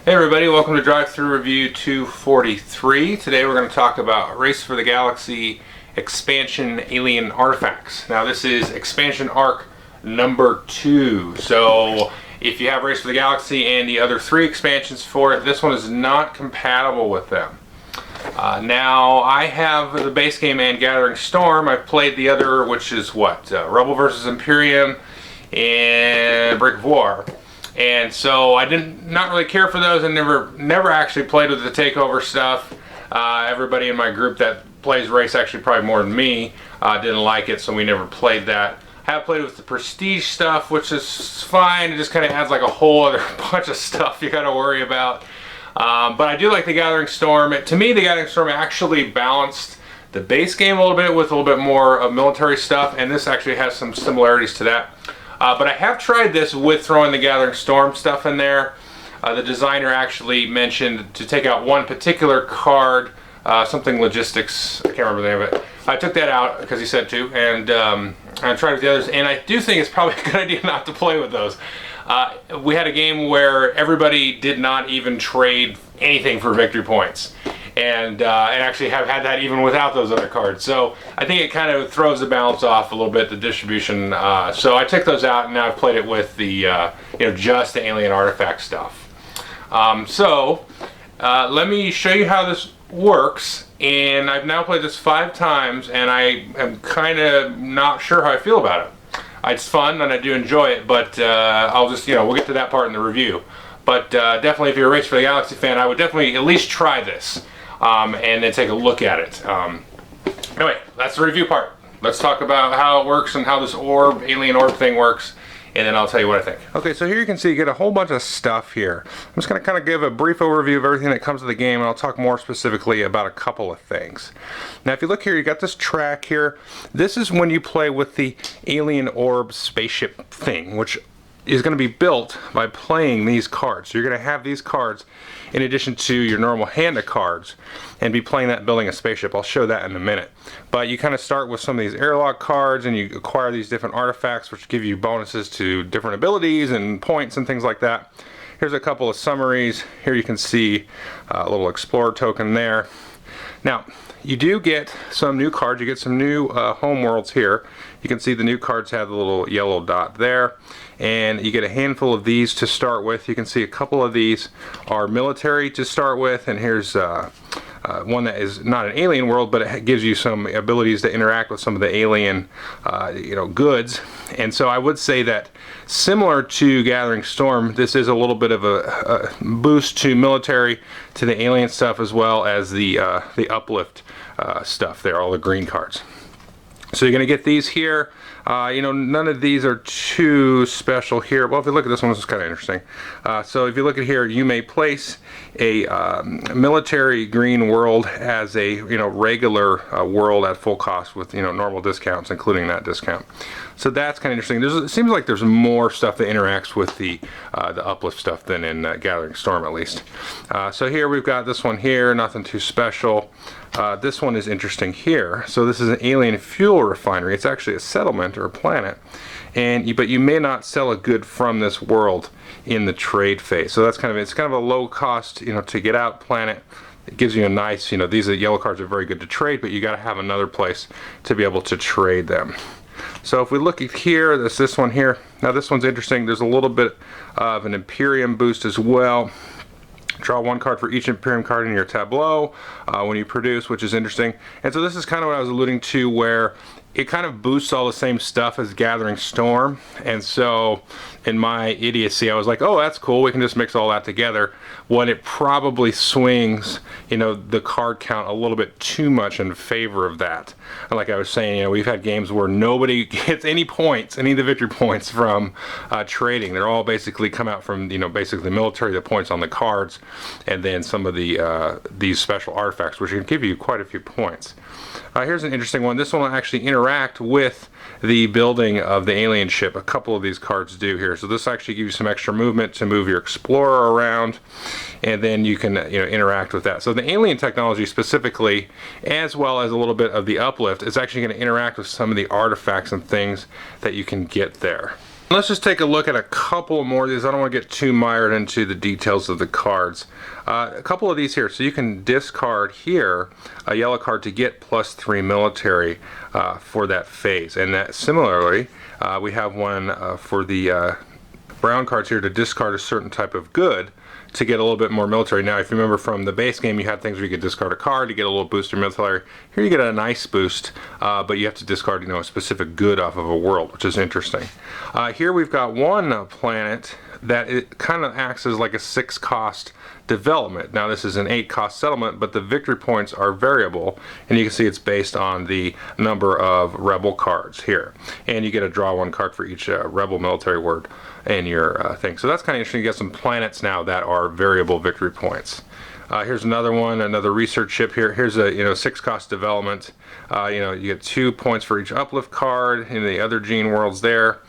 Hey everybody, welcome to Drive Through Review 243. Today we're going to talk about Race for the Galaxy Expansion Alien Artifacts. Now this is Expansion Arc number 2. So if you have Race for the Galaxy and the other 3 expansions for it, this one is not compatible with them. Now I have the base game and Gathering Storm. I've played the other, which is what? Rebel vs. Imperium and Brick of War. And so I not really care for those, and never actually played with the takeover stuff. Everybody in my group that plays race, actually probably more than me, didn't like it, so we never played that. I have played with the prestige stuff, which is fine. It just kind of adds like a whole other bunch of stuff you got to worry about. But I do like the Gathering Storm. To me, the Gathering Storm actually balanced the base game a little bit with a little bit more of military stuff, and this actually has some similarities to that. But I have tried this with throwing the Gathering Storm stuff in there. The designer actually mentioned to take out one particular card, something logistics, I can't remember the name of it. I took that out because he said to, and I tried with the others, and I do think it's probably a good idea not to play with those. We had a game where everybody did not even trade anything for victory points. And actually have had that even without those other cards. So I think it kind of throws the balance off a little bit, the distribution. So I took those out, and now I've played it with the just the alien artifact stuff. Let me show you how this works. And I've now played this 5 times, and I am kind of not sure how I feel about it. It's fun, and I do enjoy it, but I'll just we'll get to that part in the review. But definitely, if you're a Race for the Galaxy fan, I would definitely at least try this. And then take a look at it. Anyway, that's the review part. Let's talk about how it works and how this alien orb thing works, and then I'll tell you what I think. Okay, so here you can see you get a whole bunch of stuff here. I'm just going to kind of give a brief overview of everything that comes with the game, and I'll talk more specifically about a couple of things. Now, if you look here, you got this track here. This is when you play with the alien orb spaceship thing, which is going to be built by playing these cards. So you're going to have these cards in addition to your normal hand of cards and be playing that building a spaceship. I'll show that in a minute. But you kind of start with some of these airlock cards, and you acquire these different artifacts which give you bonuses to different abilities and points and things like that. Here's a couple of summaries. Here you can see a little explorer token there. Now, you do get some new cards. You get some new home worlds here. You can see the new cards have the little yellow dot there. And you get a handful of these to start with. You can see a couple of these are military to start with. And here's one that is not an alien world, but it gives you some abilities to interact with some of the alien goods. And so I would say that similar to Gathering Storm, this is a little bit of a boost to military, to the alien stuff, as well as the uplift stuff there, all the green cards. So you're going to get these here. None of these are too special here. Well, if you look at this one, this is kind of interesting. So if you look at here, you may place a military green world as a regular world at full cost with normal discounts, including that discount. So that's kind of interesting. It seems like there's more stuff that interacts with the uplift stuff than in Gathering Storm, at least. So here we've got this one here, nothing too special. This one is interesting here. So this is an alien fuel refinery. It's actually a settlement or a planet, but you may not sell a good from this world in the trade phase. So that's it's kind of a low cost to get out planet. It gives you a nice these yellow cards are very good to trade, but you got to have another place to be able to trade them. So if we look at here, there's this one here. Now this one's interesting. There's a little bit of an Imperium Boost as well. Draw 1 card for each Imperium card in your tableau when you produce, which is interesting. And so this is kind of what I was alluding to, where it kind of boosts all the same stuff as Gathering Storm. And so in my idiocy, I was like, oh, that's cool, we can just mix all that together, when it probably swings the card count a little bit too much in favor of that. And like I was saying, we've had games where nobody gets any points, any of the victory points from trading. They're all basically come out from basically the military, the points on the cards, and then some of the these special artifacts, which can give you quite a few points. Here's an interesting one. This one will actually interact with the building of the alien ship. A couple of these cards do here. So this actually gives you some extra movement to move your explorer around, and then you can interact with that. So the alien technology specifically, as well as a little bit of the uplift, is actually going to interact with some of the artifacts and things that you can get there. Let's just take a look at a couple more of these. I don't want to get too mired into the details of the cards. A couple of these here. So you can discard here a yellow card to get +3 military for that phase. And that similarly, we have one for the brown cards here to discard a certain type of good to get a little bit more military. Now, if you remember from the base game, you had things where you could discard a card to get a little boost in military. Here you get a nice boost, but you have to discard, you know, a specific good off of a world, which is interesting. Here we've got one planet that it kind of acts as like a 6-cost development. Now this is an 8-cost settlement, but the victory points are variable, and you can see it's based on the number of rebel cards here. And you get to draw 1 card for each rebel military word in your thing. So that's kind of interesting. You get some planets now that are variable victory points. Here's another one, another research ship here. Here's a 6-cost development. You get 2 points for each uplift card in the other gene worlds there,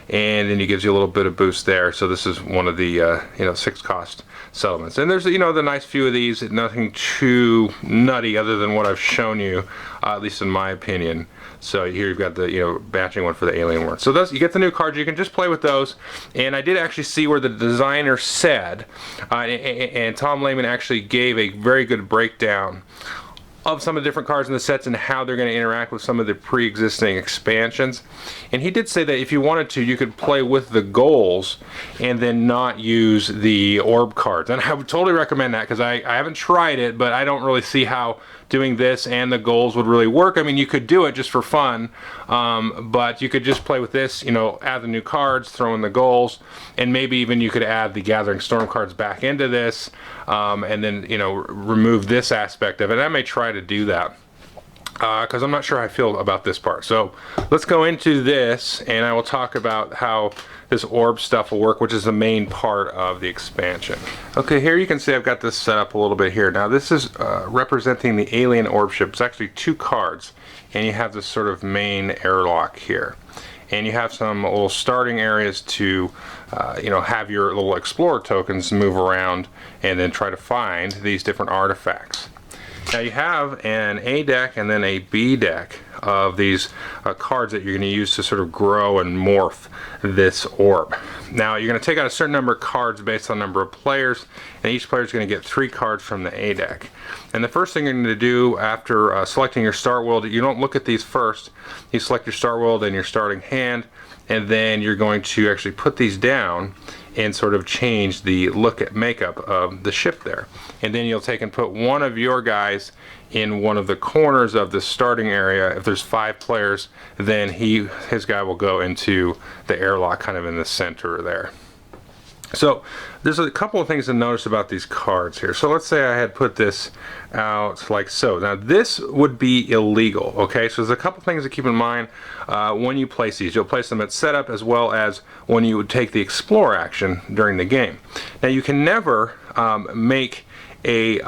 and then it gives you a little bit of boost there. So this is one of the 6-cost settlements. And there's the nice few of these. Nothing too nutty other than what I've shown you, at least in my opinion. So here you've got the batching one for the alien world. So those, you get the new cards. You can just play with those. And I did actually see where the designer said, and Tom Lehman actually gave a very good breakdown of some of the different cards in the sets and how they're going to interact with some of the pre-existing expansions. And he did say that if you wanted to, you could play with the goals and then not use the orb cards. And I would totally recommend that, because I haven't tried it, but I don't really see how doing this and the goals would really work. I mean, you could do it just for fun, but you could just play with this, add the new cards, throw in the goals, and maybe even you could add the Gathering Storm cards back into this, and then, remove this aspect of it. I may try to do that, because I'm not sure how I feel about this part. So let's go into this, and I will talk about how this orb stuff will work, which is the main part of the expansion. Okay, here you can see I've got this set up a little bit here. Now this is representing the alien orb ship. It's actually 2 cards, and you have this sort of main airlock here. And you have some little starting areas to, have your little explorer tokens move around and then try to find these different artifacts. Now you have an A deck and then a B deck of these cards that you're going to use to sort of grow and morph this orb. Now you're going to take out a certain number of cards based on number of players, and each player is going to get 3 cards from the A deck. And the first thing you're going to do after selecting your start world, you don't look at these first. You select your start world and your starting hand, and then you're going to actually put these down and sort of change the makeup of the ship there. And then you'll take and put one of your guys in one of the corners of the starting area. If there's 5 players, then his guy will go into the airlock kind of in the center there. So there's a couple of things to notice about these cards here. So let's say I had put this out like so. Now this would be illegal, okay? So there's a couple things to keep in mind when you place these. You'll place them at setup as well as when you would take the explore action during the game. Now you can never make a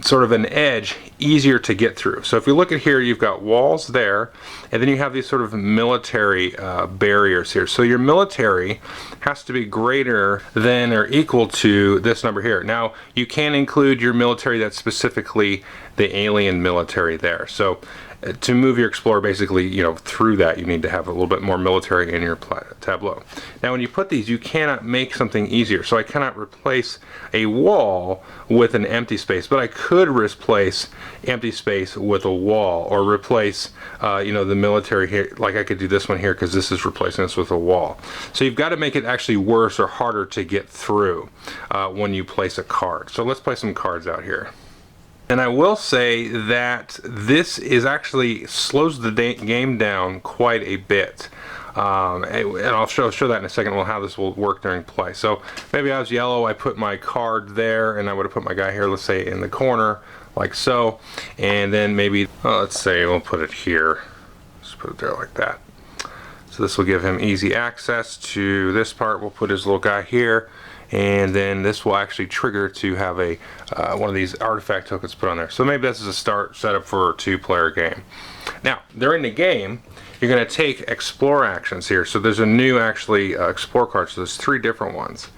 sort of an edge easier to get through. So if you look at here, you've got walls there, and then you have these sort of military barriers here. So your military has to be greater than or equal to this number here. Now you can include your military that's specifically the alien military there. So to move your explorer basically, through that, you need to have a little bit more military in your tableau. Now when you put these, you cannot make something easier. So I cannot replace a wall with an empty space, but I could replace empty space with a wall, or replace the military here, like I could do this one here, because this is replacing this with a wall. So you've got to make it actually worse or harder to get through when you place a card. So let's play some cards out here. And I will say that this is actually slows the game down quite a bit. And I'll show that in a second, how this will work during play. So maybe I was yellow, I put my card there, and I would have put my guy here, let's say in the corner, like so. And then maybe, let's say we'll put it here. Just put it there like that. So this will give him easy access to this part. We'll put his little guy here. And then this will actually trigger to have a one of these artifact tokens put on there. So maybe this is a setup for a 2-player game. Now during the game, you're going to take explore actions here. So there's a new explore card. So there's 3 different ones.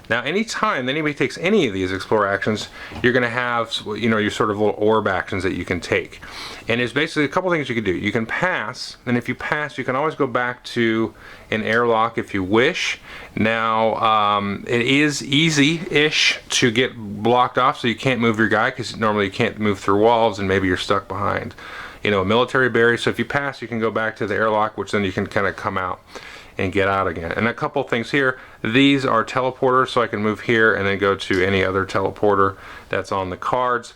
Now anytime anybody takes any of these explore actions, you're going to have, you know, your sort of little orb actions that you can take. And there's basically a couple things you can do. You can pass, and if you pass, you can always go back to an airlock if you wish. Now it is easy-ish to get blocked off, so you can't move your guy, because normally you can't move through walls and maybe you're stuck behind, you know, a military barrier. So if you pass, you can go back to the airlock, which then you can kind of come out and get out again. And a couple things here, these are teleporters, so I can move here and then go to any other teleporter that's on the cards.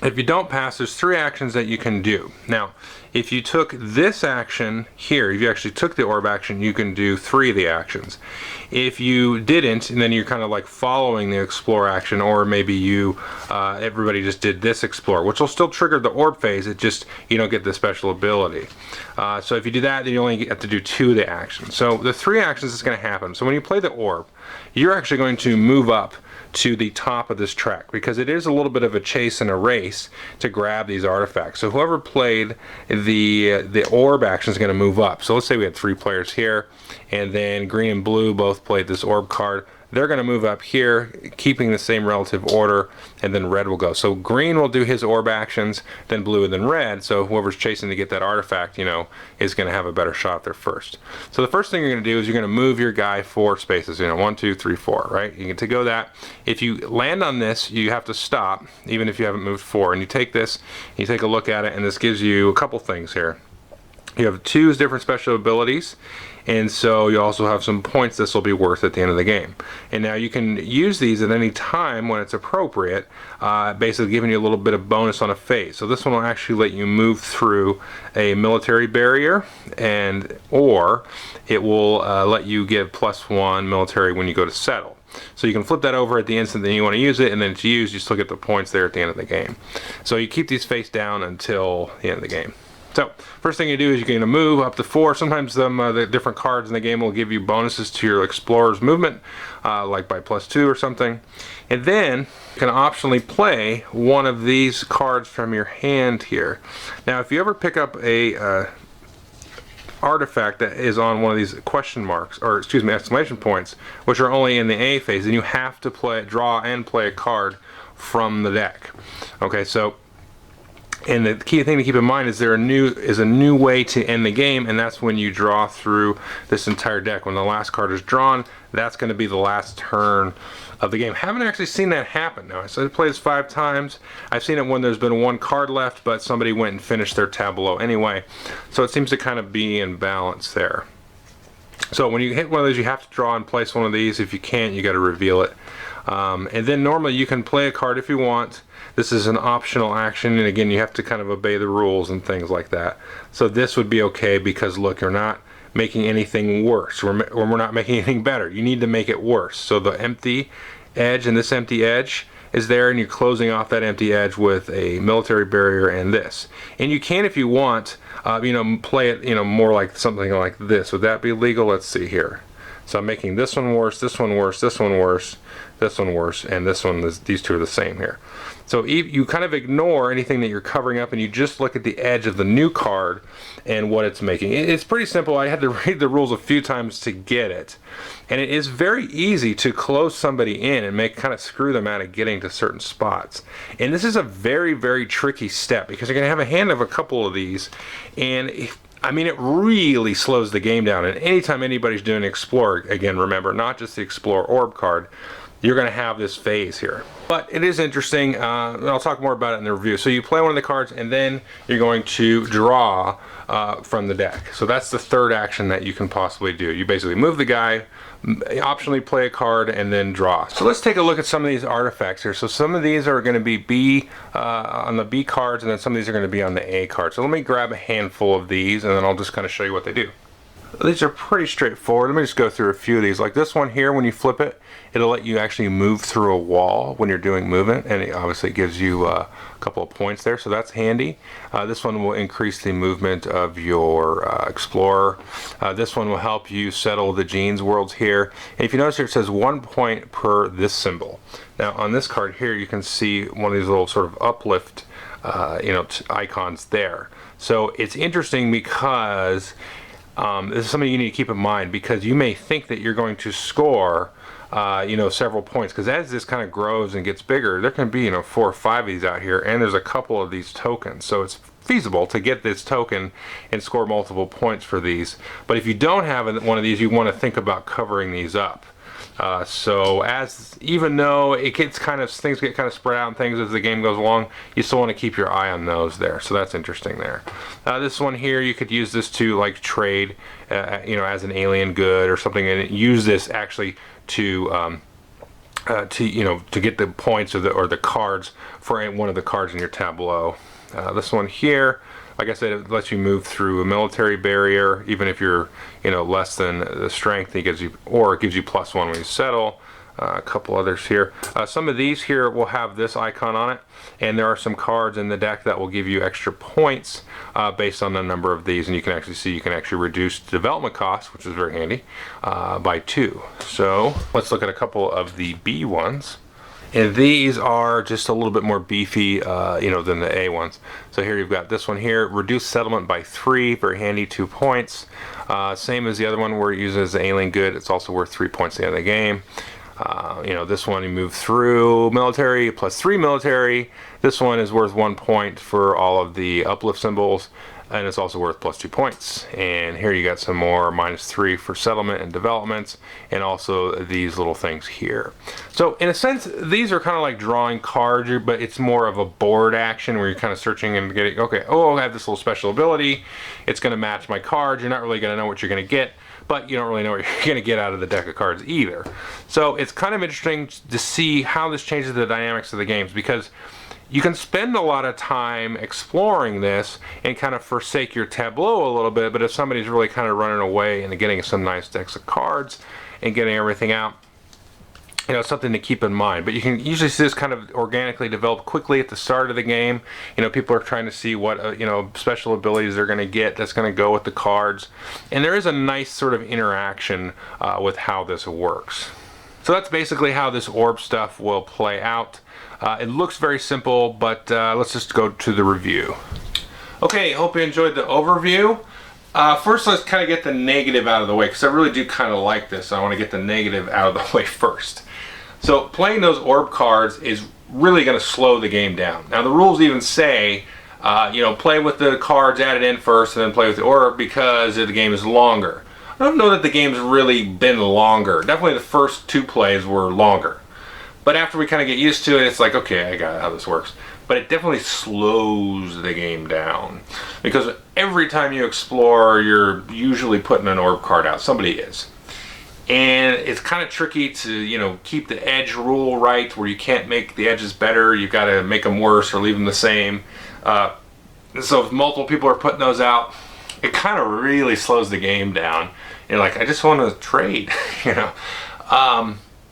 If you don't pass, there's 3 actions that you can do. Now, if you took this action here, if you actually took the orb action, you can do 3 of the actions. If you didn't, and then you're kind of like following the explore action, or maybe you, everybody just did this explore, which will still trigger the orb phase, it just, you don't get the special ability. So if you do that, then you only have to do 2 of the actions. So the 3 actions is going to happen. So when you play the orb, you're actually going to move up to the top of this track, because it is a little bit of a chase and a race to grab these artifacts. So whoever played the orb action is going to move up. So let's say we had 3 players here, and then green and blue both played this orb card. They're going to move up here, keeping the same relative order, and then red will go. So green will do his orb actions, then blue, and then red. So whoever's chasing to get that artifact, you know, is going to have a better shot there first. So the first thing you're going to do is you're going to move your guy 4 spaces, you know, 1, 2, 3, 4, right? You get to go that. If you land on this, you have to stop, even if you haven't moved 4. And you take this, you take a look at it, and this gives you a couple things here. You have 2 different special abilities, and so you also have some points this will be worth at the end of the game. And now you can use these at any time when it's appropriate, basically giving you a little bit of bonus on a phase. So this one will actually let you move through a military barrier, and or it will let you give +1 military when you go to settle. So you can flip that over at the instant that you want to use it, and then it's used, you still get the points there at the end of the game. So you keep these face down until the end of the game. So first thing you do is you're going to move up to 4. Sometimes the different cards in the game will give you bonuses to your explorer's movement, like by +2 or something. And then you can optionally play one of these cards from your hand here. Now if you ever pick up a artifact that is on one of these question marks, or excuse me, exclamation points, which are only in the A phase, then you have to draw and play a card from the deck. Okay, so, and the key thing to keep in mind is there is a new way to end the game, and that's when you draw through this entire deck. When the last card is drawn, that's going to be the last turn of the game. Haven't actually seen that happen. Now, I played this 5 times. I've seen it when there's been 1 card left, but somebody went and finished their tableau anyway. So it seems to kind of be in balance there. So when you hit one of those, you have to draw and place one of these. If you can't, you got to reveal it. And then normally you can play a card if you want. This is an optional action, and again, you have to kind of obey the rules and things like that. So this would be okay, because look, you're not making anything worse, or we're not making anything better. You need to make it worse. So the empty edge and this empty edge is there, and you're closing off that empty edge with a military barrier and this. And you can, if you want, you know, play it, you know, more like something like this. Would that be legal? Let's see here. So I'm making this one worse, this one worse, this one worse, this one worse, and this one, these 2 are the same here. So you kind of ignore anything that you're covering up, and you just look at the edge of the new card and what it's making. It's pretty simple. I had to read the rules a few times to get it. And it is very easy to close somebody in and kind of screw them out of getting to certain spots. And this is a very, very tricky step, because you're going to have a hand of a couple of these, and I mean, it really slows the game down. And anytime anybody's doing Explore, again, remember, not just the Explore Orb card, you're going to have this phase here. But it is interesting, and I'll talk more about it in the review. So you play one of the cards, and then you're going to draw from the deck. So that's the 3rd action that you can possibly do. You basically move the guy, optionally play a card, and then draw. So let's take a look at some of these artifacts here. So some of these are going to be on the B cards, and then some of these are going to be on the A cards. So let me grab a handful of these, and then I'll just kind of show you what they do. These are pretty straightforward. Let me just go through a few of these. Like this one here, when you flip it, it'll let you actually move through a wall when you're doing movement, and it obviously gives you a couple of points there, so that's handy. This one will increase the movement of your explorer. This one will help you settle the Gene's worlds here. And if you notice here, it says 1 point per this symbol. Now on this card here, you can see one of these little sort of uplift you know, icons there. So it's interesting because this is something you need to keep in mind, because you may think that you're going to score several points, because as this kind of grows and gets bigger, there can be 4 or 5 of these out here, and there's a couple of these tokens, so it's feasible to get this token and score multiple points for these. But if you don't have one of these, you want to think about covering these up. So even though things get kind of spread out and things as the game goes along, you still want to keep your eye on those there. So that's interesting there. This one here, you could use this to like trade, as an alien good or something, and use this actually to get the points or the cards for one of the cards in your tableau. This one here, like I said, it lets you move through a military barrier, even if you're less than the strength. It gives you +1 when you settle. A couple others here. Some of these here will have this icon on it, and there are some cards in the deck that will give you extra points based on the number of these, and you can actually see you can actually reduce development costs, which is very handy, by 2. So let's look at a couple of the B ones. And these are just a little bit more beefy, than the A ones. So here you've got this one here, reduce settlement by 3, very handy, 2 points. Same as the other one where it uses the alien good, it's also worth 3 points at the end of the game. This one you move through military, +3 military. This one is worth 1 point for all of the uplift symbols, and it's also worth +2 points. And here you got some more -3 for settlement and developments, and also these little things here. So in a sense, these are kind of like drawing cards, but it's more of a board action where you're kind of searching and getting, okay, I have this little special ability, it's going to match my cards. You're not really going to know what you're going to get, but you don't really know what you're going to get out of the deck of cards either. So it's kind of interesting to see how this changes the dynamics of the games, because you can spend a lot of time exploring this and kind of forsake your tableau a little bit, but if somebody's really kind of running away and getting some nice decks of cards and getting everything out, it's something to keep in mind. But you can usually see this kind of organically develop quickly at the start of the game. People are trying to see what special abilities they're going to get that's going to go with the cards, and there is a nice sort of interaction with how this works. So that's basically how this orb stuff will play out. It looks very simple, but let's just go to the review. Okay, hope you enjoyed the overview. First, let's kind of get the negative out of the way, because I really do kind of like this. I want to get the negative out of the way first. So playing those orb cards is really going to slow the game down. Now the rules even say, play with the cards added in first and then play with the orb, because the game is longer. I don't know that the game's really been longer. Definitely the first 2 plays were longer. But after we kind of get used to it, it's like, okay, I got how this works. But it definitely slows the game down, because every time you explore, you're usually putting an orb card out. Somebody is. And it's kind of tricky to, keep the edge rule right, where you can't make the edges better. You've got to make them worse or leave them the same. So if multiple people are putting those out, it kind of really slows the game down. You're like, I just want to trade,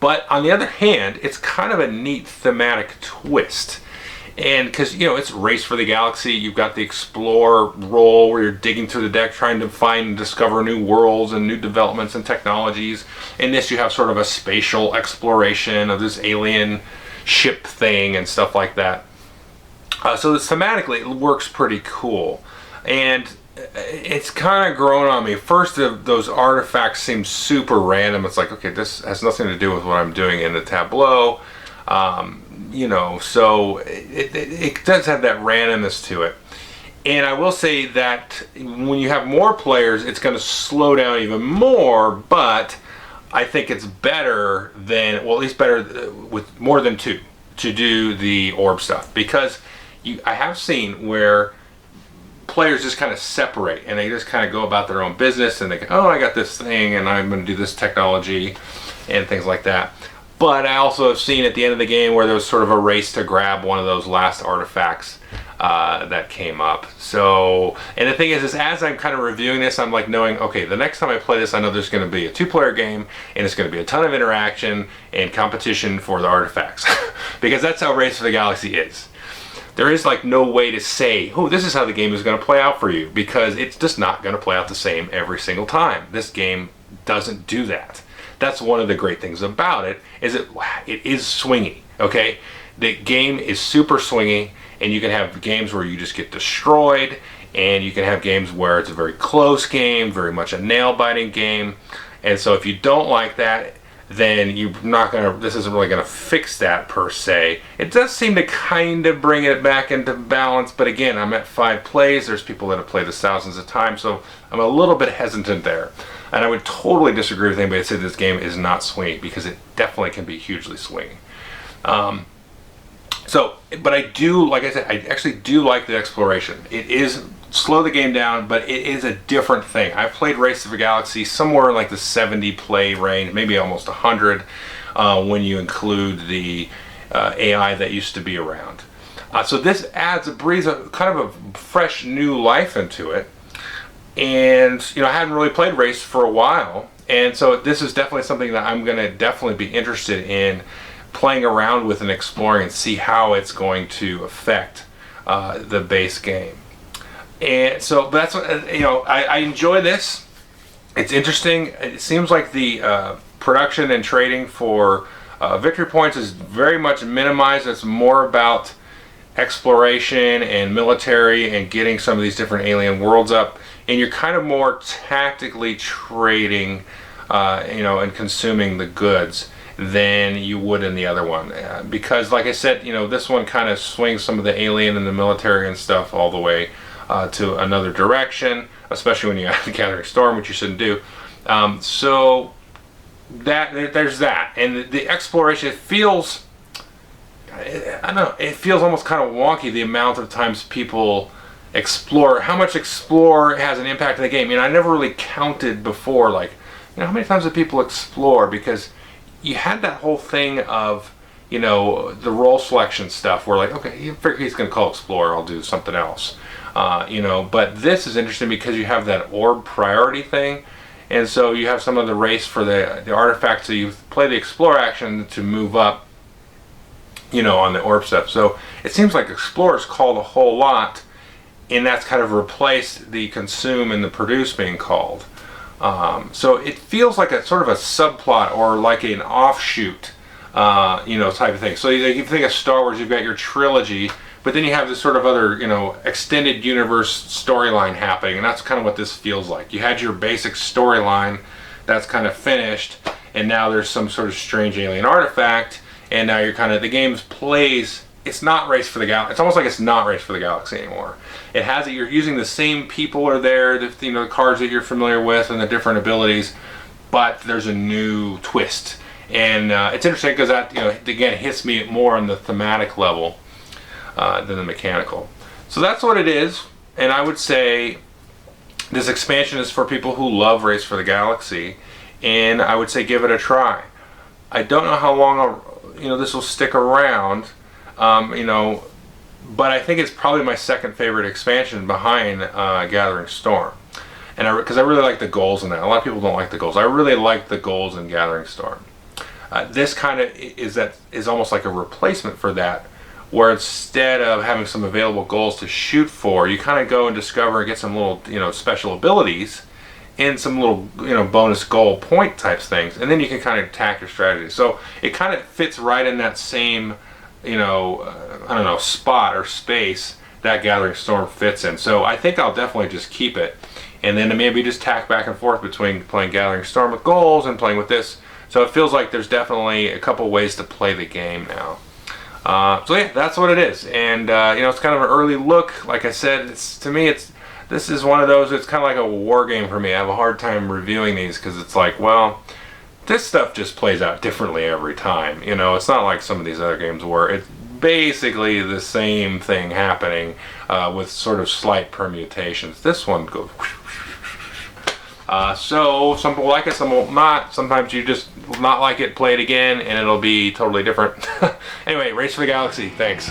But on the other hand, it's kind of a neat thematic twist. And because, it's Race for the Galaxy, you've got the Explore role where you're digging through the deck trying to find and discover new worlds and new developments and technologies. In this, you have sort of a spatial exploration of this alien ship thing and stuff like that. So thematically, it works pretty cool. And it's kind of grown on me. First, those artifacts seem super random. It's like, okay, this has nothing to do with what I'm doing in the tableau. So it does have that randomness to it. And I will say that when you have more players, it's going to slow down even more, but I think it's better than, well, at least better with more than 2 to do the orb stuff, because I have seen where players just kind of separate and they just kind of go about their own business, and they go, oh, I got this thing and I'm going to do this technology and things like that. But I also have seen at the end of the game where there was sort of a race to grab one of those last artifacts that came up. So, and the thing is as I'm kind of reviewing this, I'm like knowing, okay, the next time I play this, I know there's going to be a 2-player game, and it's going to be a ton of interaction and competition for the artifacts. Because that's how Race for the Galaxy is. There is like no way to say, oh, this is how the game is going to play out for you, because it's just not going to play out the same every single time. This game doesn't do that. That's one of the great things about it, is it is swingy, okay? The game is super swingy, and you can have games where you just get destroyed, and you can have games where it's a very close game, very much a nail-biting game. And so if you don't like that, then you're not gonna. This isn't really gonna fix that per se. It does seem to kind of bring it back into balance, but again, I'm at 5 plays. There's people that have played this thousands of times, so I'm a little bit hesitant there. And I would totally disagree with anybody that said this game is not swingy, because it definitely can be hugely swingy. But I do, like I said, I actually do like the exploration. It is slow the game down, but it is a different thing. I've played Race of the Galaxy somewhere in like the 70 play range, maybe almost 100 when you include the AI that used to be around. So this breathes a kind of a fresh new life into it. And I hadn't really played Race for a while, and so this is definitely something that I'm going to definitely be interested in playing around with and exploring and see how it's going to affect the base game. And so that's what I enjoy this. It's interesting. It seems like the production and trading for victory points is very much minimized. It's more about exploration and military and getting some of these different alien worlds up, and you're kind of more tactically trading and consuming the goods than you would in the other one, because like I said, this one kind of swings some of the alien and the military and stuff all the way to another direction, especially when you add the Gathering Storm, which you shouldn't do. So there's that, and the exploration, it feels, I don't know, it feels almost kind of wonky, the amount of times people explore, how much explore has an impact on the game. I never really counted before, like, how many times did people explore, because you had that whole thing of, the role selection stuff where, like, okay, you figure he's going to call explore, I'll do something else. But this is interesting because you have that orb priority thing, and so you have some of the race for the artifacts, so you play the explore action to move up, on the orb stuff. So it seems like explore is called a whole lot, and that's kind of replaced the consume and the produce being called. So it feels like a sort of a subplot or like an offshoot, type of thing. So you think of Star Wars, you've got your trilogy, but then you have this sort of other, extended universe storyline happening, and that's kind of what this feels like. You had your basic storyline that's kind of finished, and now there's some sort of strange alien artifact, and now you're kind of, the game plays, it's not Race for the Galaxy. It's almost like it's not Race for the Galaxy anymore. It has it, you're using the same people are there, the cards that you're familiar with and the different abilities, but there's a new twist. And it's interesting because that, again, hits me more on the thematic level than the mechanical. So that's what it is, and I would say this expansion is for people who love Race for the Galaxy, and I would say give it a try. I don't know how long this will stick around, but I think it's probably my second favorite expansion behind Gathering Storm, and because I really like the goals in that. A lot of people don't like the goals. I really like the goals in Gathering Storm. This kind of is almost like a replacement for that, where instead of having some available goals to shoot for, you kind of go and discover and get some little special abilities and some little bonus goal point types things, and then you can kind of attack your strategy. So it kind of fits right in that same spot or space that Gathering Storm fits in. So I think I'll definitely just keep it, and then maybe just tack back and forth between playing Gathering Storm with goals and playing with this. So it feels like there's definitely a couple ways to play the game now. So yeah, that's what it is, and it's kind of an early look. Like I said, this is one of those. It's kind of like a war game for me. I have a hard time reviewing these because it's like, well, this stuff just plays out differently every time. It's not like some of these other games where it's basically the same thing happening with sort of slight permutations. This one goes. So some will like it, some will not. Sometimes you just not like it, play it again, and it'll be totally different. Anyway, Race for the Galaxy. Thanks.